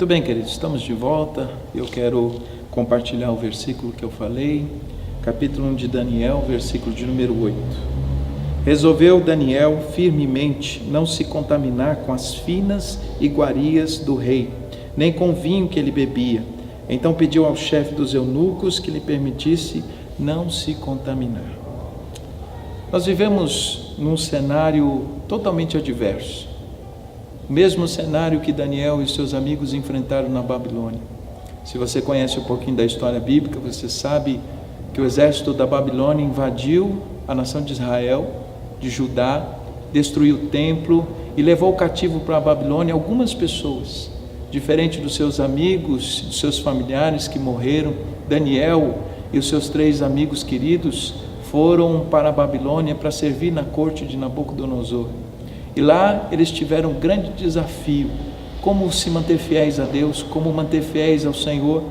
Muito bem, queridos, estamos de volta. Eu quero compartilhar o versículo que eu falei, capítulo 1 de Daniel, versículo de número 8. Resolveu Daniel firmemente não se contaminar com as finas iguarias do rei, nem com o vinho que ele bebia. Então pediu ao chefe dos eunucos que lhe permitisse não se contaminar. Nós vivemos num cenário totalmente adverso. O mesmo cenário que Daniel e seus amigos enfrentaram na Babilônia. Se você conhece um pouquinho da história bíblica, você sabe que o exército da Babilônia invadiu a nação de Israel, de Judá, destruiu o templo e levou cativo para a Babilônia algumas pessoas. Diferente dos seus amigos, dos seus familiares que morreram, Daniel e os seus 3 amigos queridos foram para a Babilônia para servir na corte de Nabucodonosor. E lá eles tiveram um grande desafio, como se manter fiéis a Deus, como manter fiéis ao Senhor,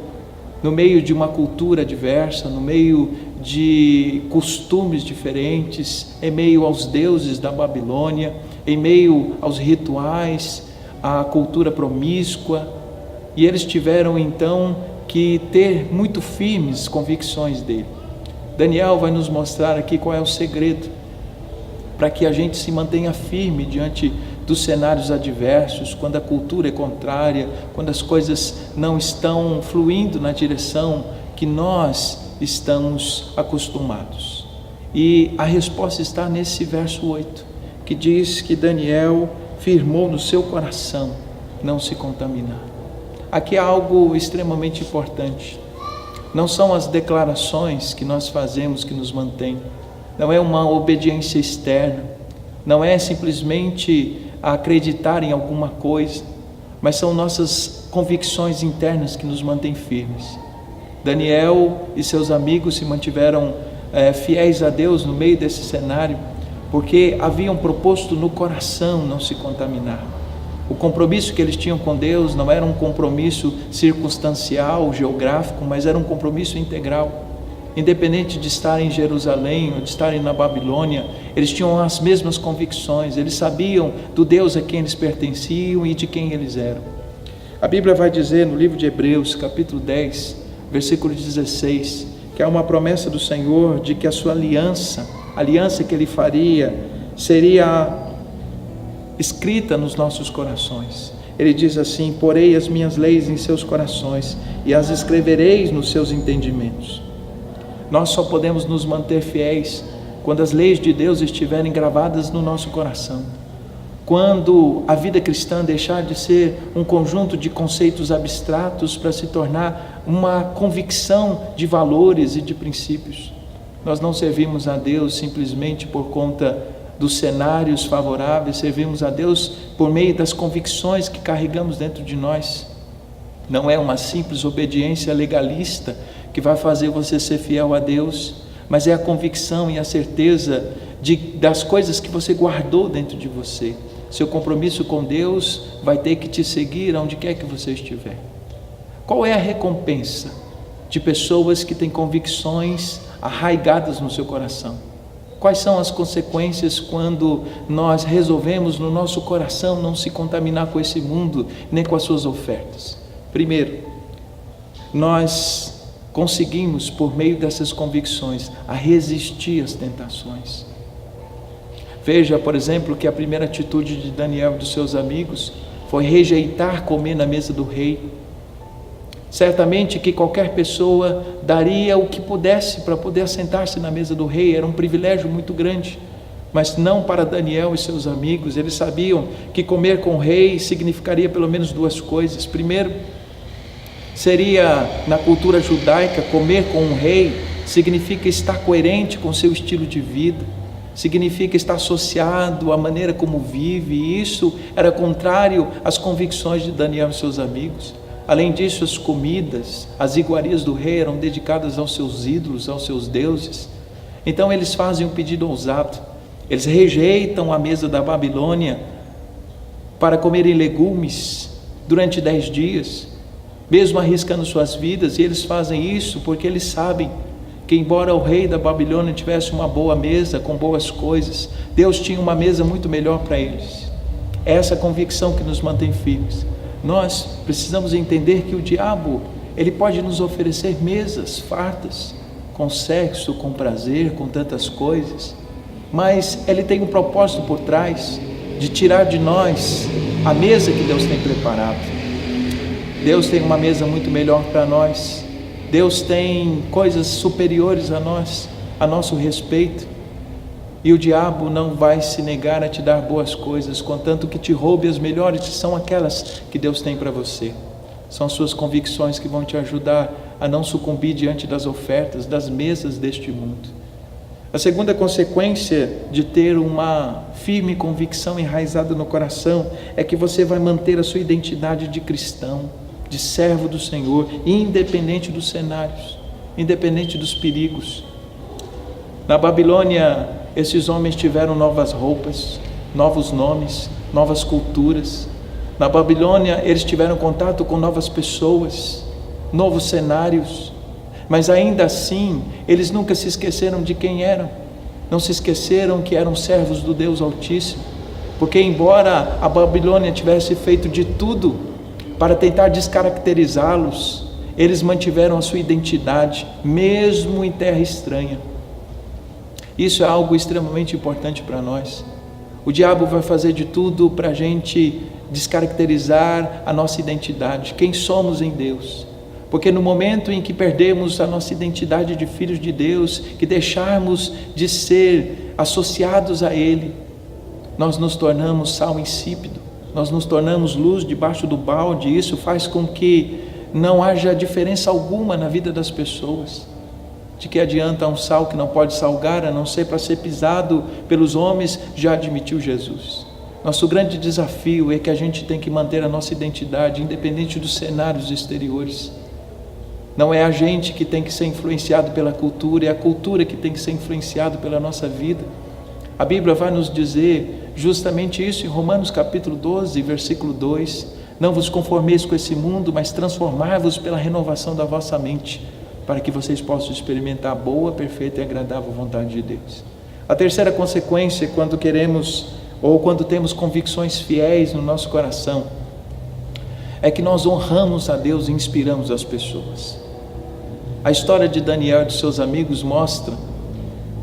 no meio de uma cultura diversa, no meio de costumes diferentes, em meio aos deuses da Babilônia, em meio aos rituais, à cultura promíscua. E eles tiveram então que ter muito firmes convicções dele. Daniel vai nos mostrar aqui qual é o segredo para que a gente se mantenha firme diante dos cenários adversos, quando a cultura é contrária, quando as coisas não estão fluindo na direção que nós estamos acostumados. E a resposta está nesse verso 8, que diz que Daniel firmou no seu coração não se contaminar. Aqui há algo extremamente importante. Não são as declarações que nós fazemos que nos mantêm, não é uma obediência externa, não é simplesmente acreditar em alguma coisa, mas são nossas convicções internas que nos mantêm firmes. Daniel e seus amigos se mantiveram fiéis a Deus no meio desse cenário, porque haviam proposto no coração não se contaminar. O compromisso que eles tinham com Deus não era um compromisso circunstancial, geográfico, mas era um compromisso integral. Independente de estarem em Jerusalém ou de estarem na Babilônia, eles tinham as mesmas convicções, eles sabiam do Deus a quem eles pertenciam e de quem eles eram. A Bíblia vai dizer no livro de Hebreus, capítulo 10, versículo 16, que há uma promessa do Senhor de que a sua aliança, a aliança que ele faria, seria escrita nos nossos corações. Ele diz assim: porei as minhas leis em seus corações e as escrevereis nos seus entendimentos. Nós só podemos nos manter fiéis quando as leis de Deus estiverem gravadas no nosso coração. Quando a vida cristã deixar de ser um conjunto de conceitos abstratos para se tornar uma convicção de valores e de princípios. Nós não servimos a Deus simplesmente por conta dos cenários favoráveis, servimos a Deus por meio das convicções que carregamos dentro de nós. Não é uma simples obediência legalista que vai fazer você ser fiel a Deus, mas é a convicção e a certeza das coisas que você guardou dentro de você. Seu compromisso com Deus vai ter que te seguir aonde quer que você estiver. Qual é a recompensa de pessoas que têm convicções arraigadas no seu coração? Quais são as consequências quando nós resolvemos no nosso coração não se contaminar com esse mundo, nem com as suas ofertas? Primeiro, nós conseguimos, por meio dessas convicções, a resistir às tentações. Veja, por exemplo, que a primeira atitude de Daniel e dos seus amigos foi rejeitar comer na mesa do rei. Certamente que qualquer pessoa daria o que pudesse para poder assentar-se na mesa do rei, era um privilégio muito grande, mas não para Daniel e seus amigos. Eles sabiam que comer com o rei significaria pelo menos 2 coisas. Primeiro, seria, na cultura judaica, comer com um rei significa estar coerente com seu estilo de vida, significa estar associado à maneira como vive, e isso era contrário às convicções de Daniel e seus amigos. Além disso, as comidas, as iguarias do rei eram dedicadas aos seus ídolos, aos seus deuses. Então eles fazem um pedido ousado, eles rejeitam a mesa da Babilônia para comerem legumes durante 10 dias, mesmo arriscando suas vidas. E eles fazem isso porque eles sabem que, embora o rei da Babilônia tivesse uma boa mesa com boas coisas, Deus tinha uma mesa muito melhor para eles. É essa convicção que nos mantém firmes. Nós precisamos entender que o diabo, ele pode nos oferecer mesas fartas, com sexo, com prazer, com tantas coisas, mas ele tem um propósito por trás, de tirar de nós a mesa que Deus tem preparado. Deus tem uma mesa muito melhor para nós. Deus tem coisas superiores a nós, a nosso respeito. E o diabo não vai se negar a te dar boas coisas, contanto que te roube as melhores, que são aquelas que Deus tem para você. São suas convicções que vão te ajudar a não sucumbir diante das ofertas, das mesas deste mundo. A segunda consequência de ter uma firme convicção enraizada no coração é que você vai manter a sua identidade de cristão, de servo do Senhor, independente dos cenários, independente dos perigos. Na Babilônia, esses homens tiveram novas roupas, novos nomes, novas culturas. Na Babilônia, eles tiveram contato com novas pessoas, novos cenários, mas ainda assim, eles nunca se esqueceram de quem eram, não se esqueceram que eram servos do Deus Altíssimo, porque embora a Babilônia tivesse feito de tudo para tentar descaracterizá-los, eles mantiveram a sua identidade, mesmo em terra estranha. Isso é algo extremamente importante para nós. O diabo vai fazer de tudo para a gente descaracterizar a nossa identidade, quem somos em Deus. Porque no momento em que perdemos a nossa identidade de filhos de Deus, que deixarmos de ser associados a Ele, nós nos tornamos sal insípido, nós nos tornamos luz debaixo do balde, e isso faz com que não haja diferença alguma na vida das pessoas. De que adianta um sal que não pode salgar, a não ser para ser pisado pelos homens, já admitiu Jesus. Nosso grande desafio é que a gente tem que manter a nossa identidade, independente dos cenários exteriores. Não é a gente que tem que ser influenciado pela cultura, é a cultura que tem que ser influenciada pela nossa vida. A Bíblia vai nos dizer justamente isso em Romanos capítulo 12, versículo 2. Não vos conformeis com esse mundo, mas transformai-vos pela renovação da vossa mente, para que vocês possam experimentar a boa, perfeita e agradável vontade de Deus. A terceira consequência, quando queremos ou quando temos convicções fiéis no nosso coração, é que nós honramos a Deus e inspiramos as pessoas. A história de Daniel e de seus amigos mostra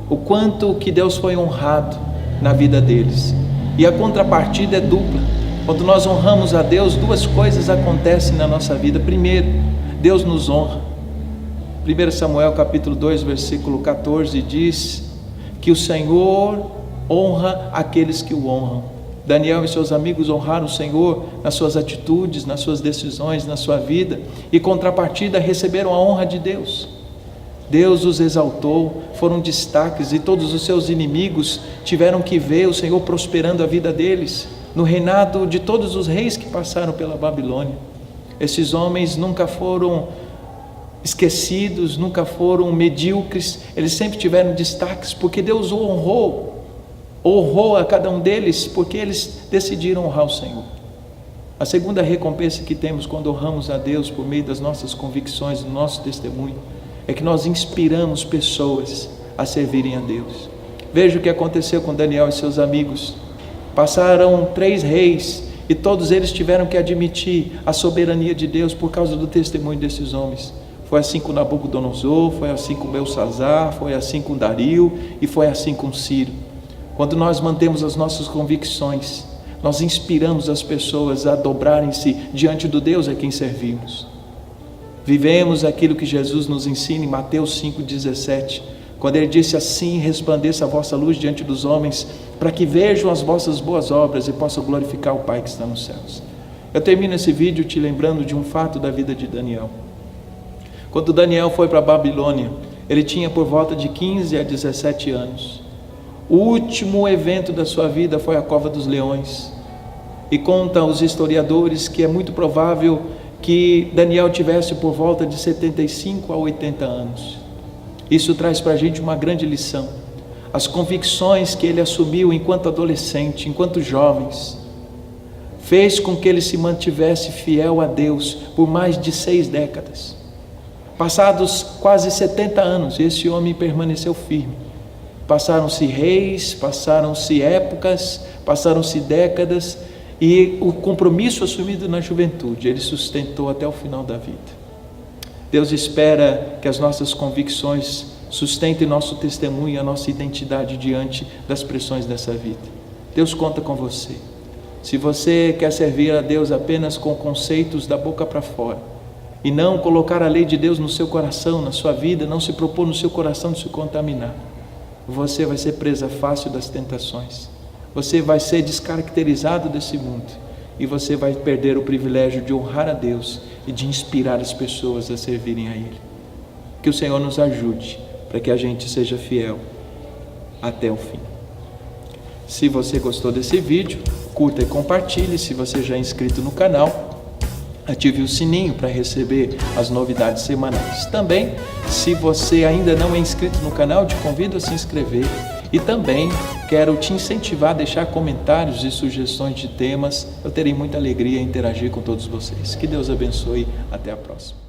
o quanto que Deus foi honrado na vida deles. E a contrapartida é dupla. Quando nós honramos a Deus, duas coisas acontecem na nossa vida. Primeiro, Deus nos honra. 1 Samuel capítulo 2, versículo 14 diz que o Senhor honra aqueles que o honram. Daniel e seus amigos honraram o Senhor nas suas atitudes, nas suas decisões, na sua vida, e contrapartida receberam a honra de Deus. Deus os exaltou, foram destaques, e todos os seus inimigos tiveram que ver o Senhor prosperando a vida deles, no reinado de todos os reis que passaram pela Babilônia. Esses homens nunca foram esquecidos, nunca foram medíocres, eles sempre tiveram destaques, porque Deus o honrou a cada um deles, porque eles decidiram honrar o Senhor. A segunda recompensa que temos quando honramos a Deus por meio das nossas convicções, do nosso testemunho, é que nós inspiramos pessoas a servirem a Deus. Veja o que aconteceu com Daniel e seus amigos. Passaram 3 reis e todos eles tiveram que admitir a soberania de Deus por causa do testemunho desses homens. Foi assim com Nabucodonosor, foi assim com Belsazar, foi assim com Dario e foi assim com Ciro. Quando nós mantemos as nossas convicções, nós inspiramos as pessoas a dobrarem-se diante do Deus a quem servimos. Vivemos aquilo que Jesus nos ensina em Mateus 5,17, quando ele disse assim: resplandeça a vossa luz diante dos homens, para que vejam as vossas boas obras e possam glorificar o Pai que está nos céus. Eu termino esse vídeo te lembrando de um fato da vida de Daniel. Quando Daniel foi para a Babilônia, ele tinha por volta de 15 a 17 anos. O último evento da sua vida foi a Cova dos Leões. E contam os historiadores que é muito provável que Daniel tivesse por volta de 75 a 80 anos. Isso traz para a gente uma grande lição. As convicções que ele assumiu enquanto adolescente, enquanto jovens, fez com que ele se mantivesse fiel a Deus por mais de 6 décadas. Passados quase 70 anos, esse homem permaneceu firme. Passaram-se reis, passaram-se épocas, passaram-se décadas, E o compromisso assumido na juventude, ele sustentou até o final da vida. Deus espera que as nossas convicções sustentem nosso testemunho e a nossa identidade diante das pressões dessa vida. Deus conta com você. Se você quer servir a Deus apenas com conceitos da boca para fora, e não colocar a lei de Deus no seu coração, na sua vida, não se propor no seu coração de se contaminar, você vai ser presa fácil das tentações. Você vai ser descaracterizado desse mundo e você vai perder o privilégio de honrar a Deus e de inspirar as pessoas a servirem a Ele. Que o Senhor nos ajude para que a gente seja fiel até o fim. Se você gostou desse vídeo, curta e compartilhe. Se você já é inscrito no canal, ative o sininho para receber as novidades semanais. Também, se você ainda não é inscrito no canal, te convido a se inscrever. E também quero te incentivar a deixar comentários e sugestões de temas. Eu terei muita alegria em interagir com todos vocês. Que Deus abençoe. Até a próxima.